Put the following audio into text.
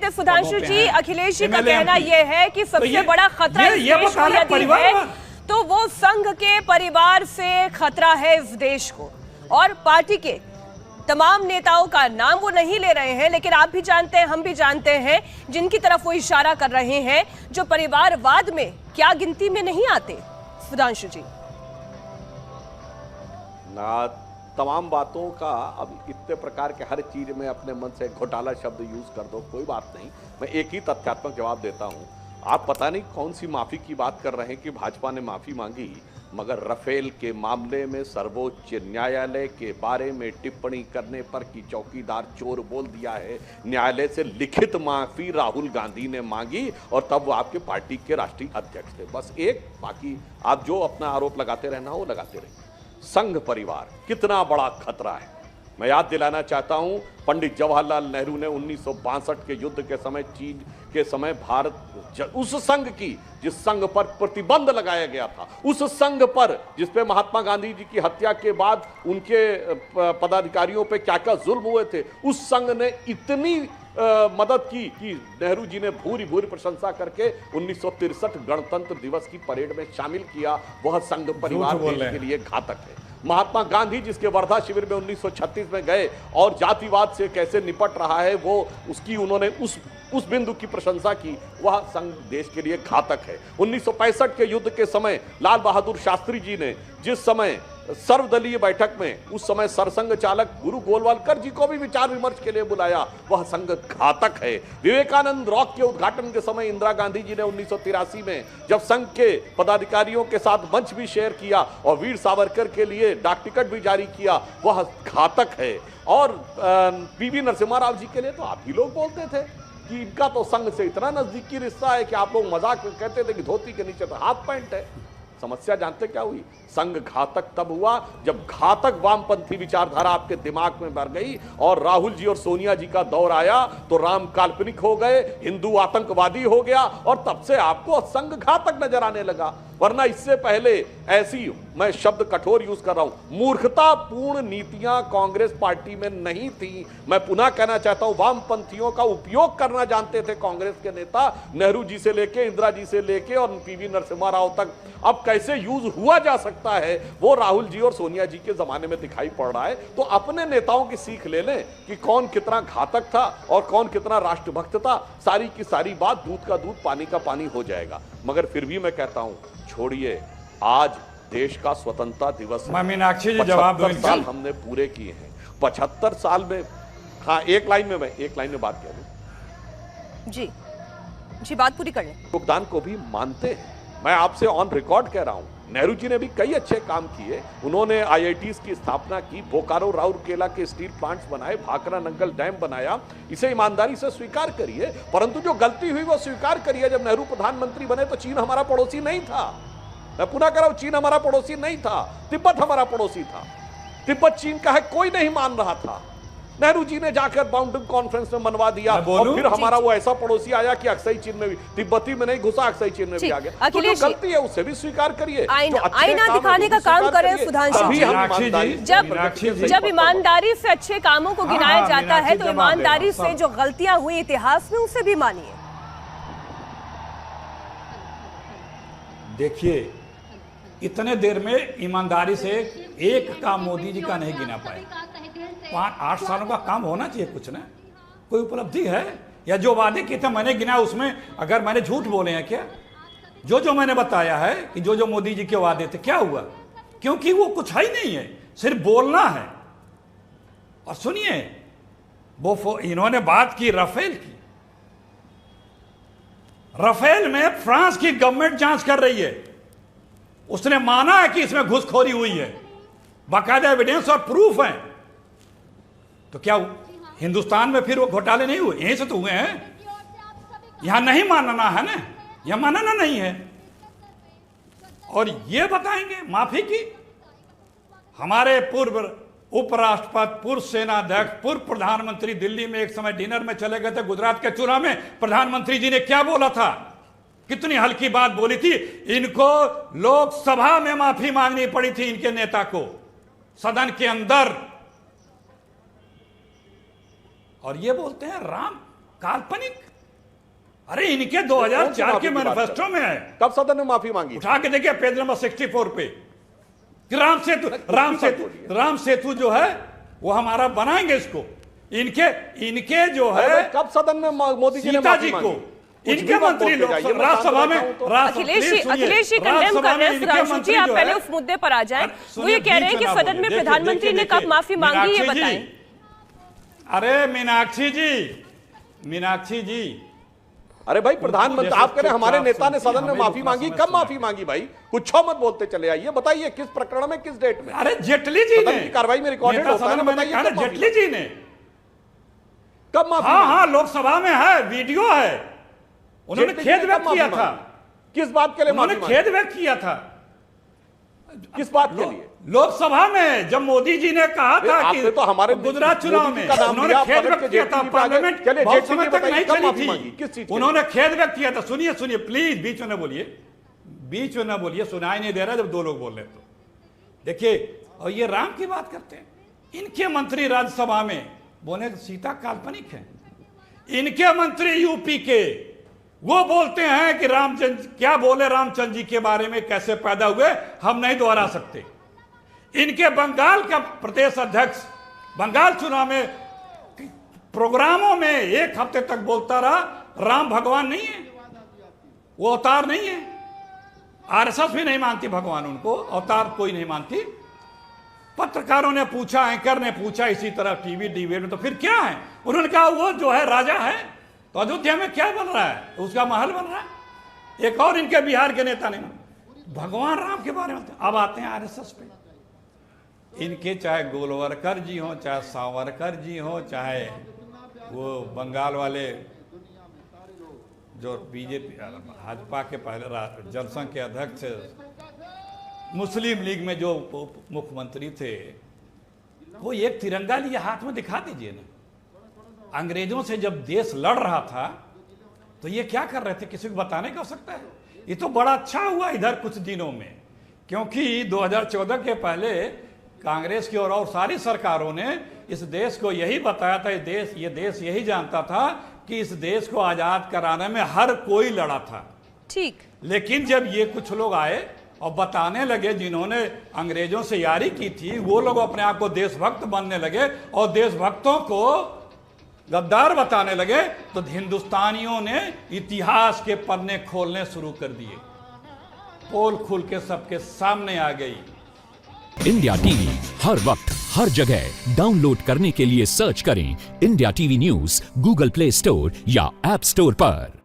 लेते सुधांशु जी, अखिलेश जी का कहना यह है कि सबसे बड़ा खतरा इस देश को यदि है तो वो संघ के परिवार से खतरा है इस देश को। और पार्टी के तमाम नेताओं का नाम वो नहीं ले रहे हैं, लेकिन आप भी जानते हैं, हम भी जानते हैं जिनकी तरफ वो इशारा कर रहे हैं, जो परिवारवाद में क्या गिनती में नहीं आते। सुधांशु जी, तमाम बातों का अब इतने प्रकार के हर चीज में अपने मन से घोटाला शब्द यूज कर दो, कोई बात नहीं। मैं एक ही तथ्यात्मक जवाब देता हूं। आप पता नहीं कौन सी माफी की बात कर रहे हैं कि भाजपा ने माफी मांगी, मगर राफेल के मामले में सर्वोच्च न्यायालय के बारे में टिप्पणी करने पर कि चौकीदार चोर बोल दिया है, न्यायालय से लिखित माफी राहुल गांधी ने मांगी और तब वो आपके पार्टी के राष्ट्रीय अध्यक्ष थे। बस एक, बाकी आप जो अपना आरोप लगाते रहना वो लगाते रहिए। संघ परिवार कितना बड़ा खतरा है, मैं याद दिलाना चाहता हूं, पंडित जवाहरलाल नेहरू ने 1962 के युद्ध के समय, चीन के समय भारत उस संघ की जिस संघ पर प्रतिबंध लगाया गया था, उस संघ पर जिस पे महात्मा गांधी जी की हत्या के बाद उनके पदाधिकारियों पे क्या क्या जुल्म हुए थे, उस संघ ने इतनी मदद की कि नेहरू जी ने भूरी भूरी प्रशंसा करके 1963 गणतंत्र दिवस की परेड में शामिल किया। वह संघ परिवार देश के लिए घातक है। महात्मा गांधी जिसके वर्धा शिविर में 1936 में गए और जातिवाद से कैसे निपट रहा है, वो उसकी उन्होंने उस बिंदु की प्रशंसा की, वह संघ देश के लिए घातक है। 1965 के युद्ध के समय लाल बहादुर शास्त्री जी ने जिस समय सर्वदलीय बैठक में उस समय सरसंघ चालक गुरु गोलवालकर जी को भी विचार विमर्श के लिए बुलाया, वह संघ घातक है। विवेकानंद रॉक के उद्घाटन के समय इंदिरा गांधी जी ने 1983 में जब संघ के पदाधिकारियों के साथ मंच भी शेयर किया और वीर सावरकर के लिए डाक टिकट भी जारी किया, वह घातक है। और पीवी नरसिम्हा राव जी के लिए तो आप ही लोग बोलते थे कि इनका तो संघ से इतना नजदीकी रिश्ता है कि आप लोग मजाक में कहते थे कि धोती के नीचे तो हाफ पैंट है। समस्या जानते क्या हुई? संघ घातक तब हुआ जब घातक वामपंथी विचारधारा आपके दिमाग में भर गई और राहुल जी और सोनिया जी का दौर आया तो राम काल्पनिक हो गए, हिंदू आतंकवादी हो गया और तब से आपको संघ घातक नजर आने लगा। वरना इससे पहले ऐसी, मैं शब्द कठोर यूज कर रहा हूं, मूर्खतापूर्ण नीतियां कांग्रेस पार्टी में नहीं थी। मैं पुनः कहना चाहता हूं, वामपंथियों का उपयोग करना जानते थे कांग्रेस के नेता, नेहरू जी से लेके इंदिरा जी से लेके और पीवी नरसिम्हा राव तक। अब कैसे यूज हुआ जा सकता है वो राहुल जी और सोनिया जी के जमाने में दिखाई पड़ रहा है। तो अपने नेताओं की सीख ले लें कि कौन कितना घातक था और कौन कितना राष्ट्रभक्त था। सारी की सारी बात दूध का दूध पानी का पानी हो जाएगा। मगर फिर भी मैं कहता हूं, छोड़िए, आज देश का स्वतंत्रता दिवस है। मीनाक्षी जी जवाब 75 साल हमने पूरे किए हैं। 75 साल में, हाँ एक लाइन में बात कह दूं जी बात पूरी कर लें। योगदान को भी मानते हैं। मैं आपसे ऑन रिकॉर्ड कह रहा हूं, नेहरू जी ने भी कई अच्छे काम किए। उन्होंने आईआईटीज की स्थापना की, बोकारो राउरकेला के स्टील प्लांट्स बनाए, भाखरा नंगल डैम बनाया। इसे ईमानदारी से स्वीकार करिए, परंतु जो गलती हुई वो स्वीकार करिए। जब नेहरू प्रधानमंत्री बने तो चीन हमारा पड़ोसी नहीं था। मैं पुनः कह रहा हूं, चीन हमारा पड़ोसी नहीं था, तिब्बत हमारा पड़ोसी था। तिब्बत चीन का है कोई नहीं मान रहा था। नेहरू जी ने जाकर बाउंड्री कॉन्फ्रेंस में मनवा दिया और फिर हमारा वो ऐसा पड़ोसी आया कि अक्साई चीन में भी, तिब्बती में नहीं घुसा, अक्साई चीन में भी आ गया। तो जो गलती है उसे भी स्वीकार करिए, आईना दिखाने का काम करें सुधांशु जी। जब ईमानदारी से अच्छे कामों को गिनाया जाता है तो ईमानदारी से जो गलतियां हुई इतिहास में उसे भी मानिए। देखिए, इतने देर में ईमानदारी से एक काम मोदी जी का नहीं गिना पाए। 5-8 सालों का काम होना चाहिए कुछ ना, कोई उपलब्धि है? या जो वादे किए थे मैंने गिना, उसमें अगर मैंने झूठ बोले हैं क्या? जो मैंने बताया है कि जो मोदी जी के वादे थे, क्या हुआ? क्योंकि वो कुछ है ही नहीं है, सिर्फ बोलना है। और सुनिए, वो इन्होंने बात की राफेल की। राफेल में फ्रांस की गवर्नमेंट जांच कर रही है। उसने माना है कि इसमें घुसखोरी हुई है, बाकायदा एविडेंस और प्रूफ है। तो क्या हिंदुस्तान में फिर वो घोटाले नहीं हुए? यहीं से तो हुए हैं। यहां नहीं मानना है ना, यहां मानना नहीं है। और ये बताएंगे माफी की। हमारे पूर्व उपराष्ट्रपति, पूर्व सेनाध्यक्ष, पूर्व प्रधानमंत्री दिल्ली में एक समय डिनर में चले गए थे गुजरात के चुनाव में। प्रधानमंत्री जी ने क्या बोला था? कितनी हल्की बात बोली थी। इनको लोकसभा में माफी मांगनी पड़ी थी, इनके नेता को, सदन के अंदर। और ये बोलते हैं राम काल्पनिक। अरे इनके 2004 के मैनिफेस्टो में है। कब सदन में माफी मांगी? उठा के देखिए पेज नंबर 64 पे कि राम सेतु जो है वो हमारा बनाएंगे इसको। इनके जो है कब सदन में मोदी जी ने सीताजी को इनके मंत्री लोग राज्यसभा में अखिलेश जी कंडेम कर रहे हैं। सुधांशु जी आप पहले उस मुद्दे पर आ जाएं। वो ये कह रहे हैं कि सदन में प्रधानमंत्री ने कब माफी मांगी ये बताएं। अरे मीनाक्षी जी अरे भाई प्रधानमंत्री आप कह रहे हैं हमारे नेता ने सदन में माफी मांगी, कब माफी मांगी भाई? कुछ मत बोलते चले आइए, बताइए किस प्रकरण में, किस डेट में? अरे जेटली जी ने कार्रवाई में रिकॉर्डेड होता है ना, बताइए जेटली जी ने कब माफी? हाँ लोकसभा में है, वीडियो है। उन्होंने खेद व्यक्त किया था। किस बात के लिए? उन्होंने खेद व्यक्त किया था। किस बात के लिए? लोकसभा में जब मोदी जी ने कहा था कि तो हमारे गुजरात चुनाव में उन्होंने खेद व्यक्त किया था। पार्लियामेंट बहुत समय तक नहीं चली थी, उन्होंने खेद व्यक्त किया था। सुनिए प्लीज, बीच में न बोलिए, सुनाई नहीं दे रहा जब दो लोग बोल रहे। तो देखिए, और ये राम की बात करते हैं। इनके मंत्री राज्यसभा में बोले सीता काल्पनिक है। इनके मंत्री यूपी के वो बोलते हैं कि क्या बोले रामचंद्र जी के बारे में, कैसे पैदा हुए, हम नहीं दोहरा सकते। इनके बंगाल का प्रदेश अध्यक्ष बंगाल चुनाव में प्रोग्रामों में 1 हफ्ते तक बोलता रहा राम भगवान नहीं है, वो अवतार नहीं है। आरएसएस भी नहीं मानती भगवान, उनको अवतार कोई नहीं मानती। पत्रकारों ने पूछा, एंकर ने पूछा इसी तरह टीवी डिबेट में, तो फिर क्या है? उन्होंने कहा वो जो है राजा है। तो अयोध्या में क्या बन रहा है? उसका महल बन रहा है। एक और इनके बिहार के नेता ने भगवान राम के बारे में। अब आते हैं आरएसएस पे। इनके चाहे गोलवरकर जी हो, चाहे सावरकर जी हो, चाहे वो बंगाल वाले जो बीजेपी भाजपा के पहले जनसंघ के अध्यक्ष, मुस्लिम लीग में जो मुख्यमंत्री थे, वो एक तिरंगा लिए हाथ में दिखा दीजिए ना। अंग्रेजों से जब देश लड़ रहा था तो ये क्या कर रहे थे, किसी को बताने का हो सकता है? ये तो बड़ा अच्छा हुआ इधर कुछ दिनों में, क्योंकि 2014 के पहले कांग्रेस की और सारी सरकारों ने इस देश को यही बताया था, ये देश यही जानता था कि इस देश को आजाद कराने में हर कोई लड़ा था। ठीक। लेकिन जब ये कुछ लोग आए और बताने लगे, जिन्होंने अंग्रेजों से यारी की थी, वो लोग अपने आप को देशभक्त बनने लगे और देशभक्तों को गद्दार बताने लगे, तो हिंदुस्तानियों ने इतिहास के पन्ने खोलने शुरू कर दिए। पोल खुल के सबके सामने आ गई। इंडिया टीवी हर वक्त हर जगह डाउनलोड करने के लिए सर्च करें India TV news Google play store या ऐप स्टोर पर।